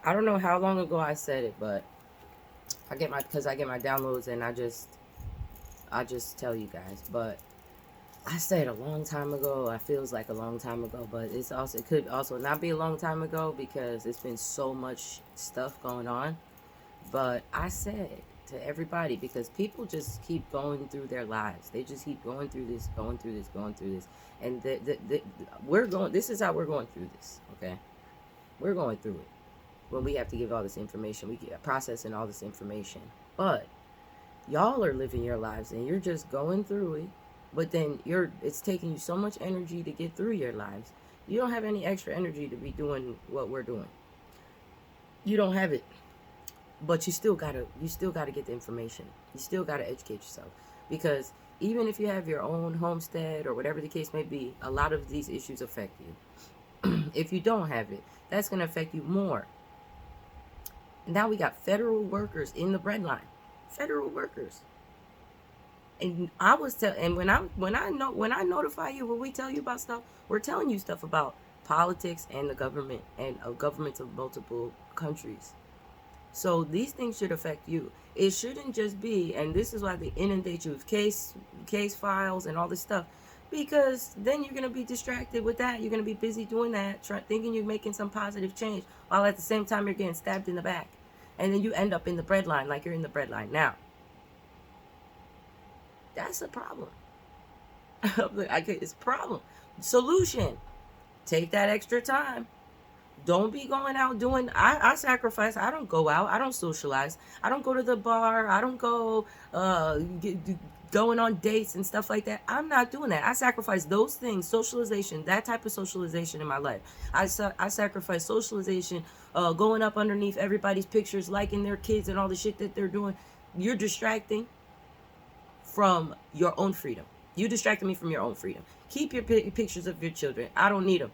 I don't know how long ago I said it, but because I get my downloads and I just tell you guys. But I said a long time ago. It feels like a long time ago, but it could also not be a long time ago because it's been so much stuff going on. But I said to everybody, because people just keep going through their lives. They just keep going through this, going through this, going through this, and we're going. This is how we're going through this. Okay, we're going through it when we have to give all this information. We get processing all this information, but y'all are living your lives and you're just going through it. But then it's taking you so much energy to get through your lives. You don't have any extra energy to be doing what we're doing. You don't have it. But you still gotta get the information. You still gotta educate yourself. Because even if you have your own homestead or whatever the case may be, a lot of these issues affect you. If you don't have it, that's gonna affect you more. Now we got federal workers in the breadline. Federal workers. And when I notify you, when we tell you about stuff, we're telling you stuff about politics and the government and governments of multiple countries. So these things should affect you. It shouldn't just be, and this is why they inundate you with case files and all this stuff, because then you're gonna be distracted with that. You're gonna be busy doing that, thinking you're making some positive change, while at the same time you're getting stabbed in the back, and then you end up in the breadline like you're in the breadline now. That's a problem. It's a problem. Solution: take that extra time. Don't be going out doing. I sacrifice. I don't go out. I don't socialize. I don't go to the bar. I don't go going on dates and stuff like that. I'm not doing that. I sacrifice those things, socialization, that type of socialization in my life. I sacrifice socialization, going up underneath everybody's pictures, liking their kids and all the shit that they're doing. You're distracting from your own freedom. You distracted me from your own freedom. Keep your pictures of your children. I don't need them.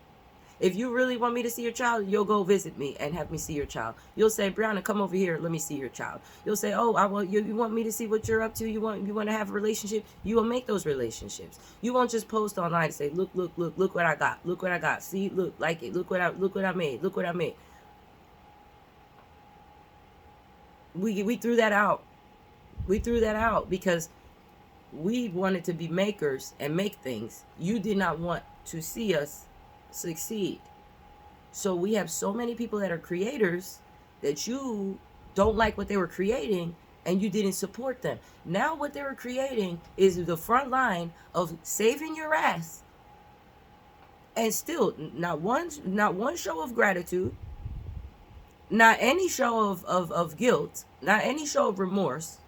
If you really want me to see your child, you'll go visit me and have me see your child. You'll say, Brianna, come over here. Let me see your child. You'll say, oh, you want me to see what you're up to. You want to have a relationship. You will make those relationships. You won't just post online and say, look what I got. Look what I got. See, look, like it. Look what I made. Look what I made. We threw that out. We threw that out because we wanted to be makers and make things. You did not want to see us succeed. So we have so many people that are creators that you don't like what they were creating and you didn't support them. Now what they were creating is the front line of saving your ass. And still not one show of gratitude, not any show of guilt, not any show of remorse.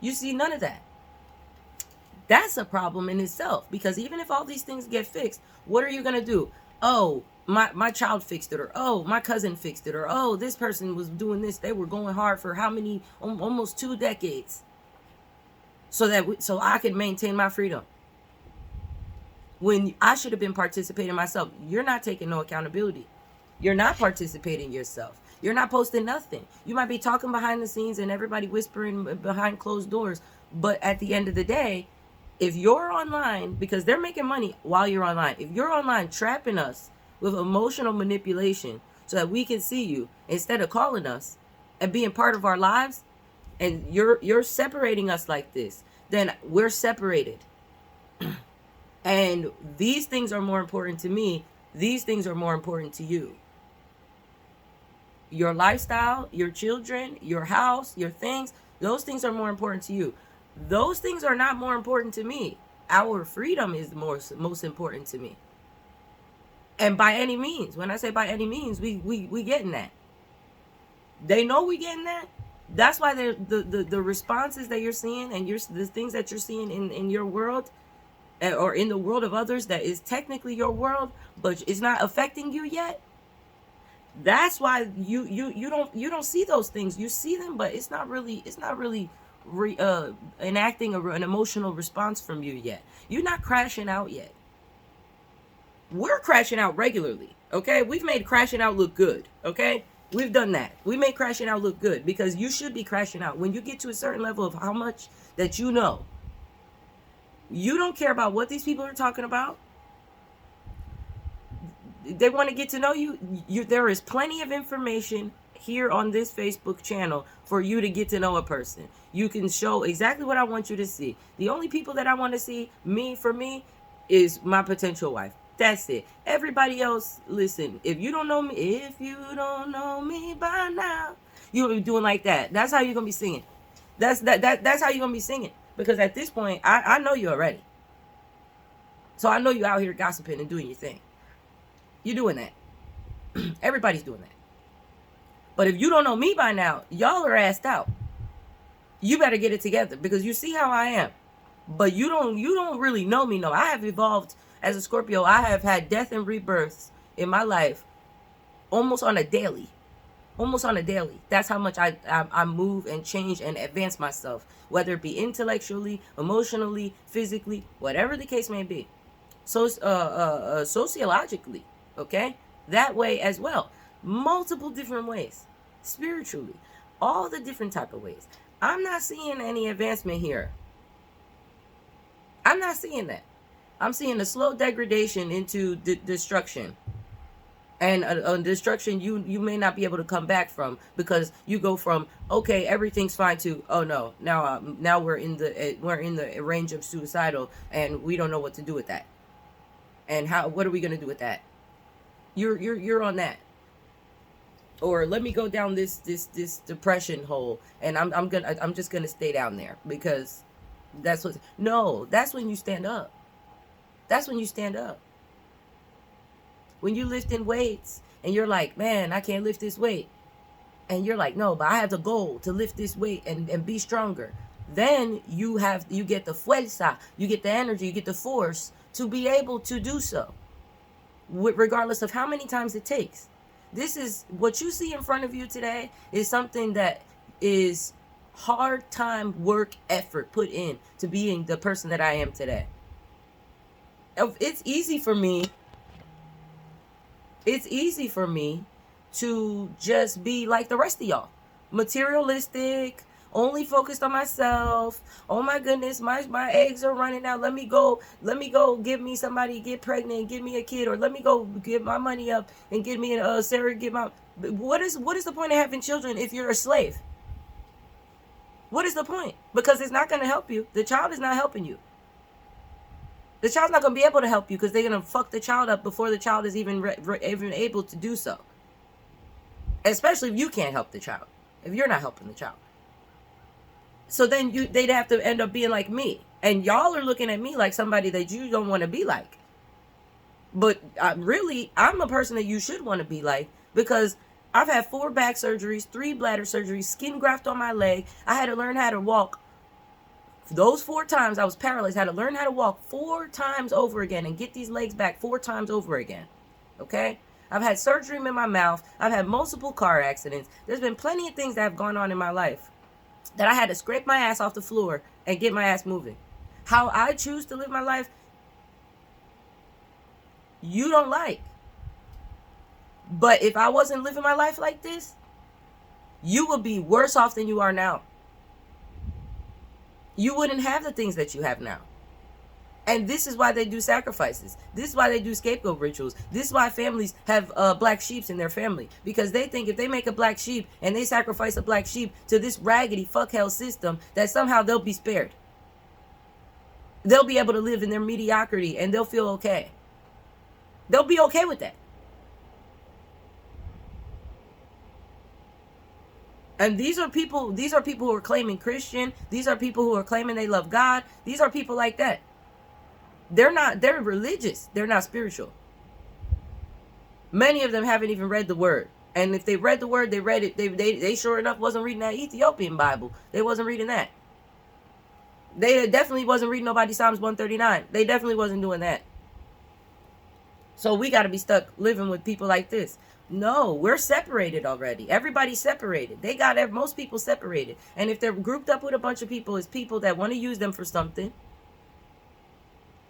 You see none of that. That's a problem in itself, because even if all these things get fixed, what are you going to do? Oh, my child fixed it, or oh, my cousin fixed it, or oh, this person was doing this. They were going hard for how many, almost 2 decades, so I could maintain my freedom. When I should have been participating myself. You're not taking no accountability. You're not participating yourself. You're not posting nothing. You might be talking behind the scenes and everybody whispering behind closed doors, but at the end of the day, if you're online, because they're making money while you're online, if you're online trapping us with emotional manipulation so that we can see you instead of calling us and being part of our lives, and you're separating us like this, then we're separated. And these things are more important to me. These things are more important to you. Your lifestyle, your children, your house, your things, those things are more important to you. Those things are not more important to me. Our freedom is most important to me. And by any means, when I say by any means, we getting that. They know we getting that. That's why the responses that you're seeing and the things that you're seeing in your world, or in the world of others that is technically your world, but it's not affecting you yet. That's why you don't see those things. You see them, but it's not really enacting an emotional response from you yet. You're not crashing out yet. We're crashing out regularly, okay? We've made crashing out look good, okay? We've done that. We made crashing out look good, because you should be crashing out. When you get to a certain level of how much that you know, you don't care about what these people are talking about. they want to get to know you, there is plenty of information here on this Facebook channel for you to get to know a person. You can show exactly what I want you to see. The only people that I want to see, for me, is my potential wife. That's it. Everybody else, listen, if you don't know me by now, you'll be doing like that. That's how you're going to be singing. That's how you're going to be singing. Because at this point, I know you already. So I know you out here gossiping and doing your thing. You're doing that. Everybody's doing that. But if you don't know me by now, y'all are assed out. You better get it together, because you see how I am. But you don't really know me. No, I have evolved as a Scorpio. I have had death and rebirths in my life almost on a daily. That's how much I move and change and advance myself, whether it be intellectually, emotionally, physically, whatever the case may be. So sociologically, okay, that way as well, multiple different ways, spiritually, all the different type of ways. I'm not seeing any advancement here. I'm not seeing that. I'm seeing a slow degradation into destruction. And a destruction you may not be able to come back from, because you go from, okay, everything's fine, to, oh no, now we're in the range of suicidal, and we don't know what to do with that. And what are we gonna do with that? You're on that. Or let me go down this depression hole, and I'm just gonna stay down there, because that's when you stand up. That's when you stand up. When you lifting weights and you're like, man, I can't lift this weight. And you're like, no, but I have the goal to lift this weight and be stronger. Then you get the fuerza, you get the energy, you get the force to be able to do so, regardless of how many times it takes. This is what you see in front of you today, is something that is hard time, work, effort put in to being the person that I am today. It's easy for me to just be like the rest of y'all, materialistic, only focused on myself. Oh my goodness, my eggs are running out. Let me go give me somebody, get pregnant, give me a kid, or let me go give my money up and give me a surrogate mom. What is the point of having children if you're a slave? What is the point? Because it's not going to help you. The child is not helping you. The child's not going to be able to help you, because they're going to fuck the child up before the child is even able to do so. Especially if you can't help the child, if you're not helping the child. So then they'd have to end up being like me. And y'all are looking at me like somebody that you don't want to be like. But really, I'm a person that you should want to be like, because I've had 4 back surgeries, 3 bladder surgeries, skin graft on my leg. I had to learn how to walk. Those 4 times I was paralyzed, I had to learn how to walk 4 times over again and get these legs back 4 times over again. Okay? I've had surgery in my mouth. I've had multiple car accidents. There's been plenty of things that have gone on in my life that I had to scrape my ass off the floor and get my ass moving. How I choose to live my life, you don't like. But if I wasn't living my life like this, you would be worse off than you are now. You wouldn't have the things that you have now. And this is why they do sacrifices. This is why they do scapegoat rituals. This is why families have black sheeps in their family. Because they think if they make a black sheep and they sacrifice a black sheep to this raggedy fuck hell system, that somehow they'll be spared. They'll be able to live in their mediocrity and they'll feel okay. They'll be okay with that. And these are people who are claiming Christian. These are people who are claiming they love God. These are people like that. They're religious. They're not spiritual. Many of them haven't even read the word. And if they read the word, they read it. They sure enough wasn't reading that Ethiopian Bible. They wasn't reading that. They definitely wasn't reading nobody Psalms 139. They definitely wasn't doing that. So we got to be stuck living with people like this. No, we're separated already. Everybody's separated. They got most people separated. And if they're grouped up with a bunch of people, it's people that want to use them for something,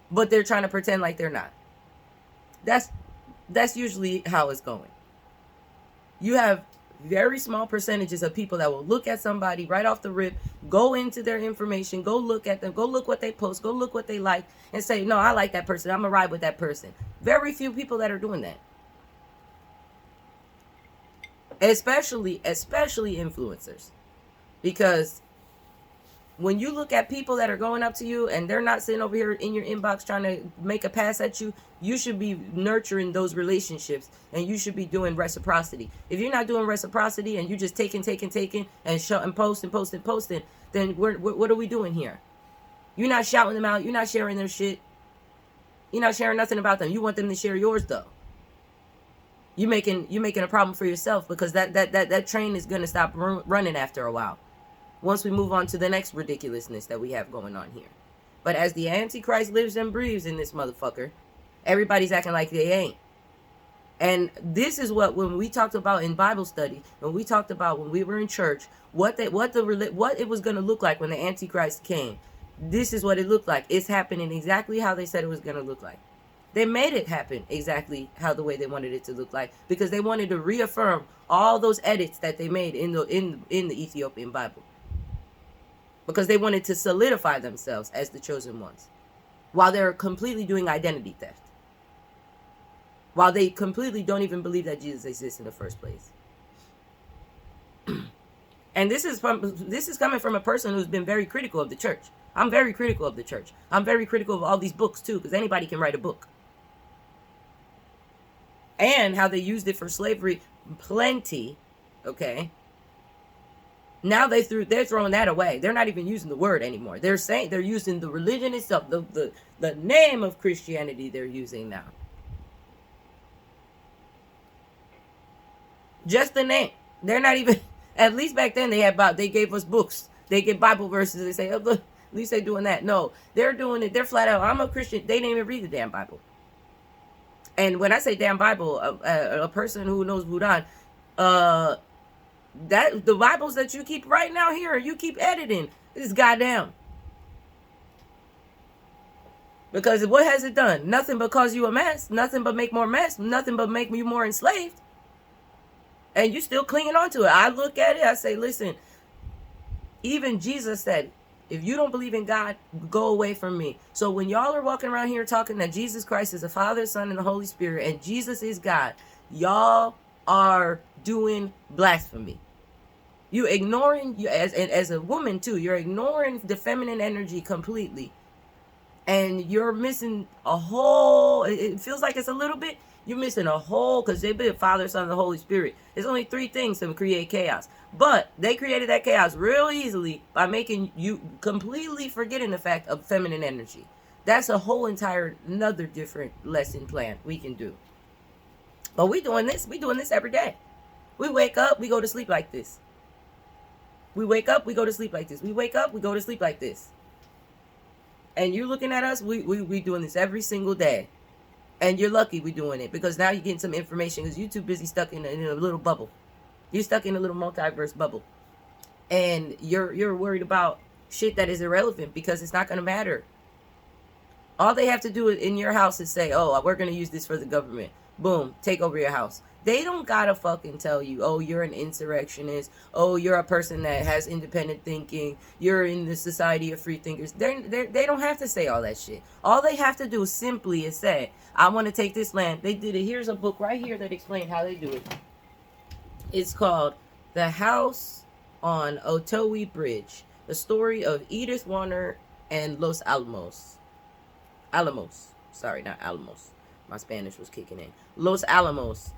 but they're trying to pretend like they're not. That's usually how it's going. You have very small percentages of people that will look at somebody right off the rip, go into their information, go look at them, go look what they post, go look what they like, and say, no, I like that person. I'm going to ride with that person. Very few people that are doing that. especially influencers, because when you look at people that are going up to you and they're not sitting over here in your inbox trying to make a pass at you, you should be nurturing those relationships and you should be doing reciprocity. If you're not doing reciprocity and you just taking and posting, then what are we doing here? You're not shouting them out. You're not sharing their shit. You're not sharing nothing about them. You want them to share yours though. You're making a problem for yourself, because that train is gonna stop running after a while, once we move on to the next ridiculousness that we have going on here. But as the Antichrist lives and breathes in this motherfucker, everybody's acting like they ain't. And this is what, when we talked about in Bible study, when we talked about when we were in church, what it was going to look like when the Antichrist came. This is what it looked like. It's happening exactly how they said it was going to look like. They made it happen exactly how the way they wanted it to look like, because they wanted to reaffirm all those edits that they made in the Ethiopian Bible, because they wanted to solidify themselves as the chosen ones, while they're completely doing identity theft, while they completely don't even believe that Jesus exists in the first place. And this is coming from a person who's been very critical of the church. I'm very critical of the church. I'm very critical of all these books too, because anybody can write a book. And how they used it for slavery, plenty, okay? Now they're throwing that away. They're not even using the word anymore. They're saying they're using the religion itself, the name of Christianity they're using now. Just the name. They're not even, at least back then they gave us books. They get Bible verses. They say, oh, look, at least they're doing that. No, they're doing it. They're flat out, I'm a Christian. They didn't even read the damn Bible. And when I say damn Bible, a person who knows Buddha, that the Bibles that you keep right now here, you keep editing, is goddamn. Because what has it done? Nothing but cause you a mess. Nothing but make more mess. Nothing but make you more enslaved. And you still clinging on to it. I look at it, I say, listen, even Jesus said, if you don't believe in God, go away from me. So when y'all are walking around here talking that Jesus Christ is the Father, Son, and the Holy Spirit, and Jesus is God, y'all are doing blasphemy. You ignoring, you as a woman too, you're ignoring the feminine energy completely. And you're missing a whole, it feels like it's a little bit, you're missing a whole, because they've been Father, Son, and the Holy Spirit. There's only 3 things to create chaos. But they created that chaos real easily by making you completely forgetting the fact of feminine energy. That's a whole entire, another different lesson plan we can do. But we doing this every day. We wake up, we go to sleep like this. We wake up, we go to sleep like this. We wake up, we go to sleep like this. And you're looking at us, we doing this every single day. And you're lucky we're doing it, because now you're getting some information, because you're too busy stuck in a little bubble. You're stuck in a little multiverse bubble. And you're worried about shit that is irrelevant, because it's not going to matter. All they have to do in your house is say, oh, we're going to use this for the government. Boom, take over your house. They don't gotta fucking tell you, oh, you're an insurrectionist. Oh, you're a person that has independent thinking. You're in the society of free thinkers. They don't have to say all that shit. All they have to do simply is say, I want to take this land. They did it. Here's a book right here that explains how they do it. It's called The House on Otowi Bridge. The story of Edith Warner and Los Alamos. Sorry, not Alamos. My Spanish was kicking in. Los Alamos.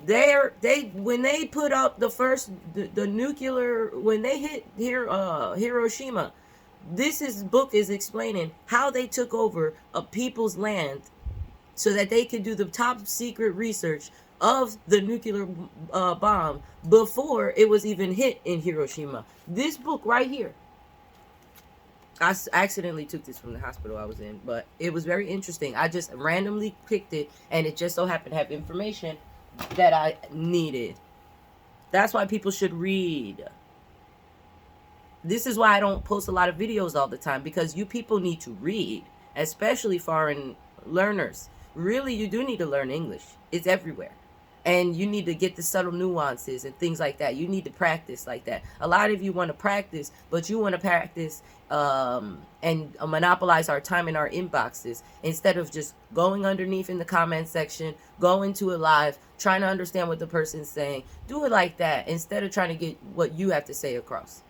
When they put up the first the nuclear, when they hit Hiroshima, book is explaining how they took over a people's land so that they could do the top secret research of the nuclear bomb before it was even hit in Hiroshima. This book right here, I accidentally took this from the hospital I was in, but it was very interesting. I just randomly picked it, and it just so happened to have information that I needed. That's why people should read. This is why I don't post a lot of videos all the time, because you people need to read, especially foreign learners. Really, you do need to learn English. It's everywhere. And you need to get the subtle nuances and things like that. You need to practice like that. A lot of you want to practice, but you want to practice and monopolize our time in our inboxes instead of just going underneath in the comment section, going to a live, trying to understand what the person's saying. Do it like that instead of trying to get what you have to say across.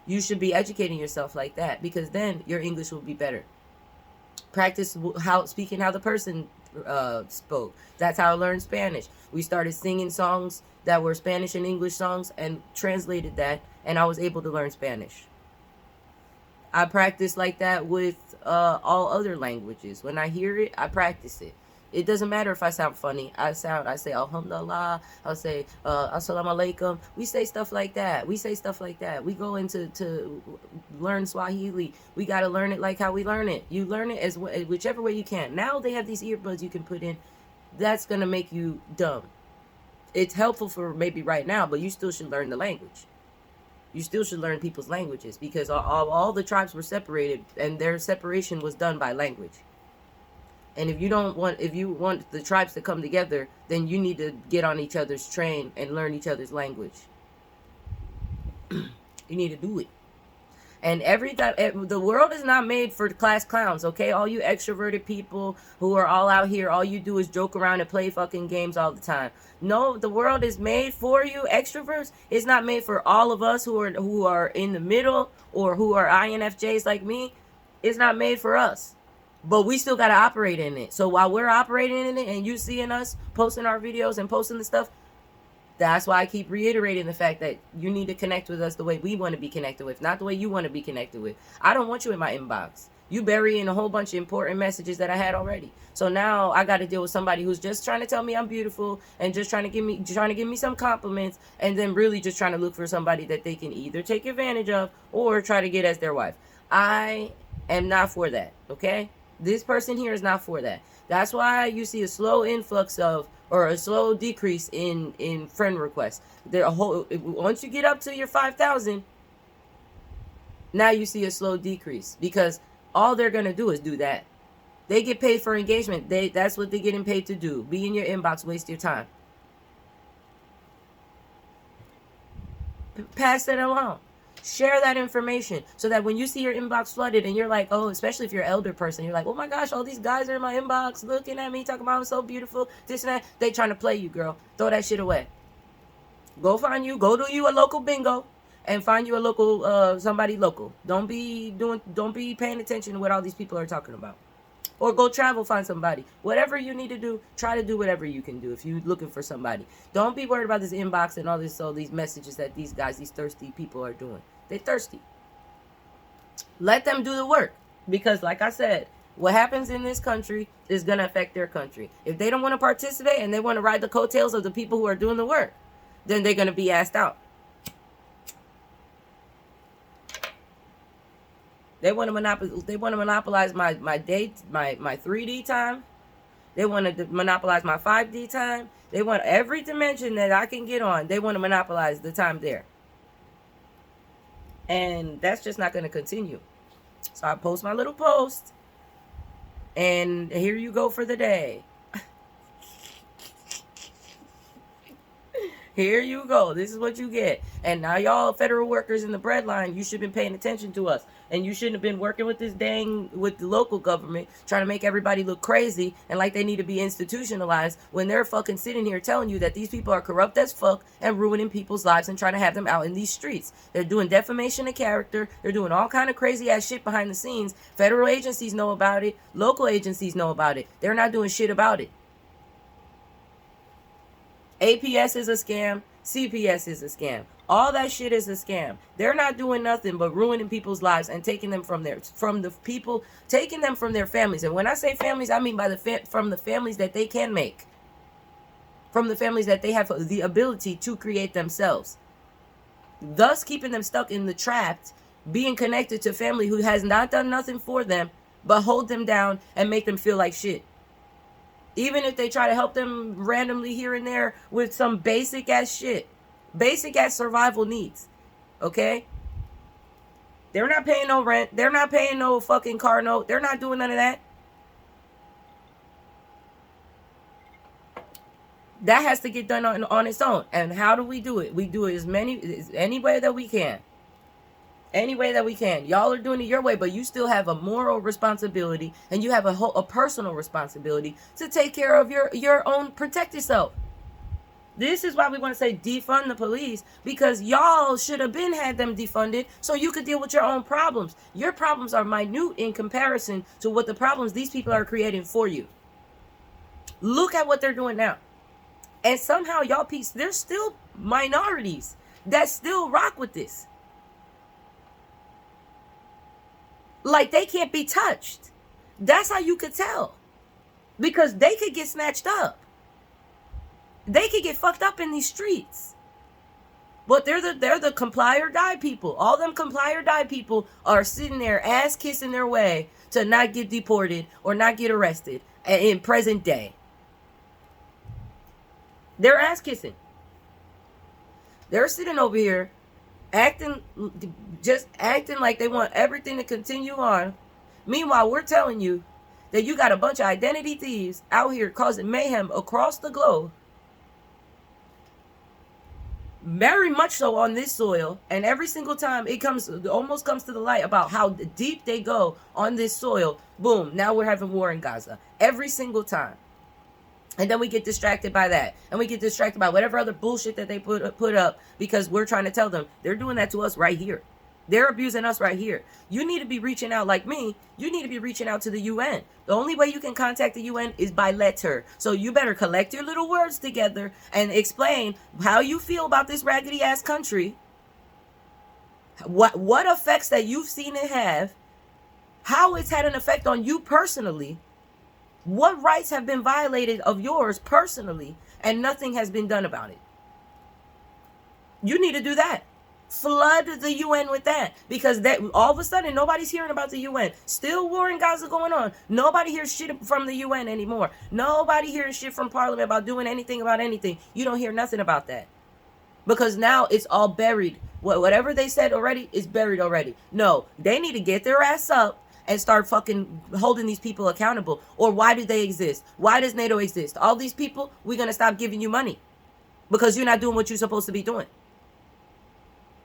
You should be educating yourself like that, because then your English will be better. Practice speaking how the person spoke. That's how I learned Spanish. We started singing songs that were Spanish and English songs and translated that, and I was able to learn Spanish. I practice like that with all other languages. When I hear it, I practice it. It doesn't matter if I sound funny. I say alhamdulillah. I'll say assalamu alaikum. We say stuff like that. We go into learn Swahili. We got to learn it like how we learn it. You learn it as whichever way you can. Now they have these earbuds you can put in. That's going to make you dumb. It's helpful for maybe right now, but you still should learn the language. You still should learn people's languages, because all the tribes were separated, and their separation was done by language. And if you want the tribes to come together, then you need to get on each other's train and learn each other's language. You need to do it. And the world is not made for class clowns, okay? All you extroverted people who are all out here, all you do is joke around and play fucking games all the time. No, the world is made for you extroverts. It's not made for all of us who are in the middle or who are INFJs like me. It's not made for us. But we still got to operate in it. So while we're operating in it and you seeing us posting our videos and posting the stuff, that's why I keep reiterating the fact that you need to connect with us the way we want to be connected with, not the way you want to be connected with. I don't want you in my inbox. You burying a whole bunch of important messages that I had already. So now I got to deal with somebody who's just trying to tell me I'm beautiful and just trying to give me some compliments, and then really just trying to look for somebody that they can either take advantage of or try to get as their wife. I am not for that, okay? This person here is not for that. That's why you see a slow influx or a slow decrease in friend requests. Once you get up to your 5,000, now you see a slow decrease, because all they're gonna do is do that. They get paid for engagement. That's what they're getting paid to do. Be in your inbox, waste your time. Pass it along. Share that information so that when you see your inbox flooded and you're like, oh, especially if you're an elder person, you're like, oh my gosh, all these guys are in my inbox looking at me, talking about I'm so beautiful, this and that. They trying to play you, girl. Throw that shit away. Go do you a local bingo and find you a local, somebody local. Don't be paying attention to what all these people are talking about. Or go travel, find somebody. Whatever you need to do, try to do whatever you can do if you're looking for somebody. Don't be worried about this inbox and all these messages that these thirsty people are doing. They're thirsty. Let them do the work. Because like I said, what happens in this country is going to affect their country. If they don't want to participate and they want to ride the coattails of the people who are doing the work, then they're going to be asked out. They want to monopolize my date, my 3D time. They want to monopolize my 5D time. They want every dimension that I can get on. They want to monopolize the time there. And that's just not going to continue. So I post my little post. And here you go for the day. Here you go. This is what you get. And now y'all federal workers in the breadline, you should have been paying attention to us. And you shouldn't have been working with with the local government, trying to make everybody look crazy and like they need to be institutionalized when they're fucking sitting here telling you that these people are corrupt as fuck and ruining people's lives and trying to have them out in these streets. They're doing defamation of character. They're doing all kind of crazy ass shit behind the scenes. Federal agencies know about it. Local agencies know about it. They're not doing shit about it. APS is a scam. CPS is a scam. All that shit is a scam. They're not doing nothing but ruining people's lives and taking them from their families. And when I say families, I mean from the families that they can make. From the families that they have the ability to create themselves. Thus keeping them stuck in the trapped, being connected to family who has not done nothing for them, but hold them down and make them feel like shit. Even if they try to help them randomly here and there with some basic ass shit. Basic ass survival needs. Okay? They're not paying no rent. They're not paying no fucking car note. They're not doing none of that. That has to get done on its own. And how do we do it? We do it any way that we can. Any way that we can. Y'all are doing it your way, but you still have a moral responsibility, and you have a personal responsibility to take care of your own, protect yourself. This is why we want to say defund the police, because y'all should have been had them defunded so you could deal with your own problems. Your problems are minute in comparison to what the problems these people are creating for you. Look at what they're doing now. And somehow y'all peace, there's still minorities that still rock with this. Like they can't be touched. That's how you could tell. Because they could get snatched up. They could get fucked up in these streets. But they're the comply or die people. All them comply or die people are sitting there ass kissing their way to not get deported or not get arrested in present day. They're ass kissing. They're sitting over here acting like they want everything to continue on. Meanwhile, we're telling you that you got a bunch of identity thieves out here causing mayhem across the globe. Very much so on this soil, and every single time it almost comes to the light about how deep they go on this soil, boom, now we're having war in Gaza. Every single time. And then we get distracted by that. And we get distracted by whatever other bullshit that they put up because we're trying to tell them they're doing that to us right here. They're abusing us right here. You need to be reaching out like me. You need to be reaching out to the UN. The only way you can contact the UN is by letter. So you better collect your little words together and explain how you feel about this raggedy ass country. What effects that you've seen it have. How it's had an effect on you personally. What rights have been violated of yours personally, and nothing has been done about it. You need to do that. Flood the UN with that, because that all of a sudden nobody's hearing about the UN. Still war in Gaza going on. Nobody hears shit from the UN anymore. Nobody hears shit from Parliament about doing anything about anything. You don't hear nothing about that, because now it's all buried. Whatever they said already is buried already. No, they need to get their ass up and start fucking holding these people accountable. Or why do they exist? Why does NATO exist? All these people, we're going to stop giving you money because you're not doing what you're supposed to be doing.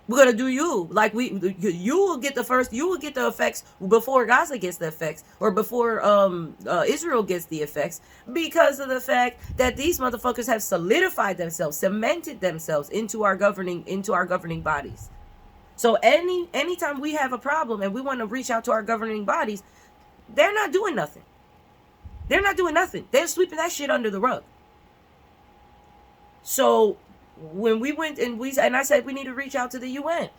We're going to do you. Like you will get the effects before Gaza gets the effects, or before Israel gets the effects, because of the fact that these motherfuckers have solidified themselves, cemented themselves into our governing bodies. So anytime we have a problem and we want to reach out to our governing bodies, they're not doing nothing. They're not doing nothing. They're sweeping that shit under the rug. So when we went and I said we need to reach out to the UN.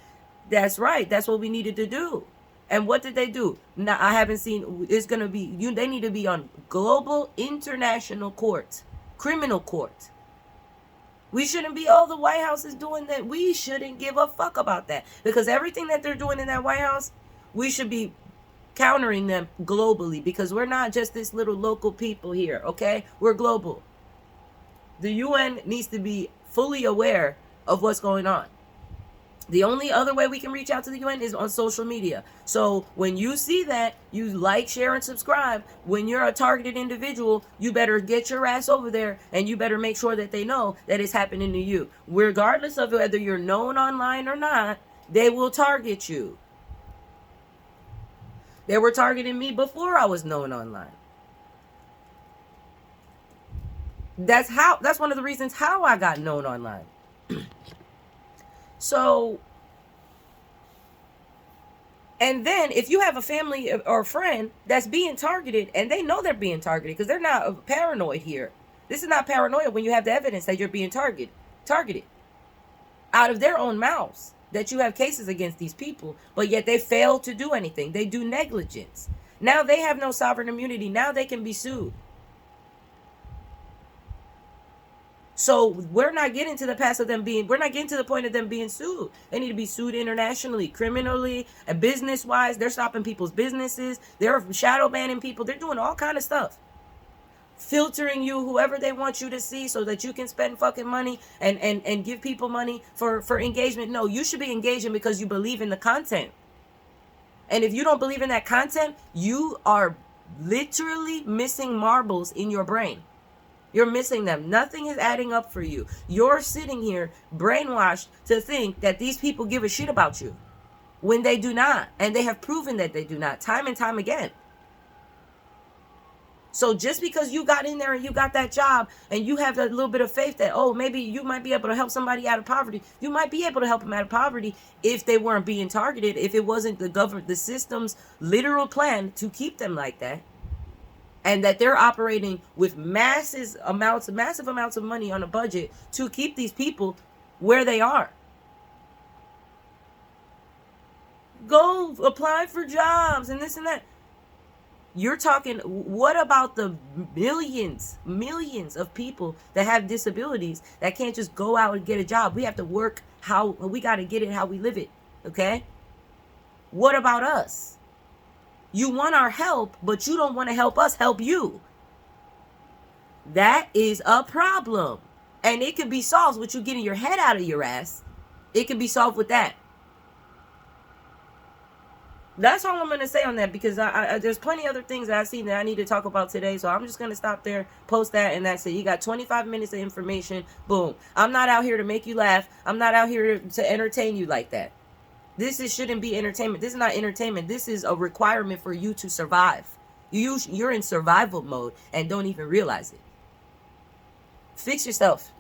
That's right. That's what we needed to do. And what did they do? Now I haven't seen. It's gonna be they need to be on global international court, criminal court. We shouldn't be, the White House is doing that. We shouldn't give a fuck about that. Because everything that they're doing in that White House, we should be countering them globally. Because we're not just this little local people here, okay? We're global. The UN needs to be fully aware of what's going on. The only other way we can reach out to the UN is on social media. So when you see that, you like, share, and subscribe. When you're a targeted individual, you better get your ass over there, and you better make sure that they know that it's happening to you. Regardless of whether you're known online or not, they will target you. They were targeting me before I was known online. That's one of the reasons how I got known online. So, and then if you have a family or a friend that's being targeted, and they know they're being targeted, because they're not paranoid here. This is not paranoia when you have the evidence that you're being targeted out of their own mouths, that you have cases against these people, but yet they fail to do anything. They do negligence. Now they have no sovereign immunity. Now they can be sued. So we're not getting to the point of them being sued. They need to be sued internationally, criminally, and business-wise. They're stopping people's businesses. They're shadow banning people. They're doing all kind of stuff. Filtering you, whoever they want you to see, so that you can spend fucking money and give people money for engagement. No, you should be engaging because you believe in the content. And if you don't believe in that content, you are literally missing marbles in your brain. You're missing them. Nothing is adding up for you. You're sitting here brainwashed to think that these people give a shit about you when they do not. And they have proven that they do not time and time again. So just because you got in there and you got that job and you have a little bit of faith that, oh, maybe you might be able to help somebody out of poverty. You might be able to help them out of poverty if they weren't being targeted, if it wasn't the government, the system's literal plan to keep them like that. And that they're operating with massive amounts of money on a budget to keep these people where they are. Go apply for jobs and this and that. You're talking, what about the millions of people that have disabilities that can't just go out and get a job? We have to work we got to get it how we live it, okay? What about us? You want our help, but you don't want to help us help you. That is a problem. And it can be solved with you getting your head out of your ass. It can be solved with that. That's all I'm going to say on that, because there's plenty other things that I've seen that I need to talk about today. So I'm just going to stop there, post that, and that's it. You got 25 minutes of information. Boom. I'm not out here to make you laugh. I'm not out here to entertain you like that. Shouldn't be entertainment. This is not entertainment. This is a requirement for you to survive. You're in survival mode and don't even realize it. Fix yourself.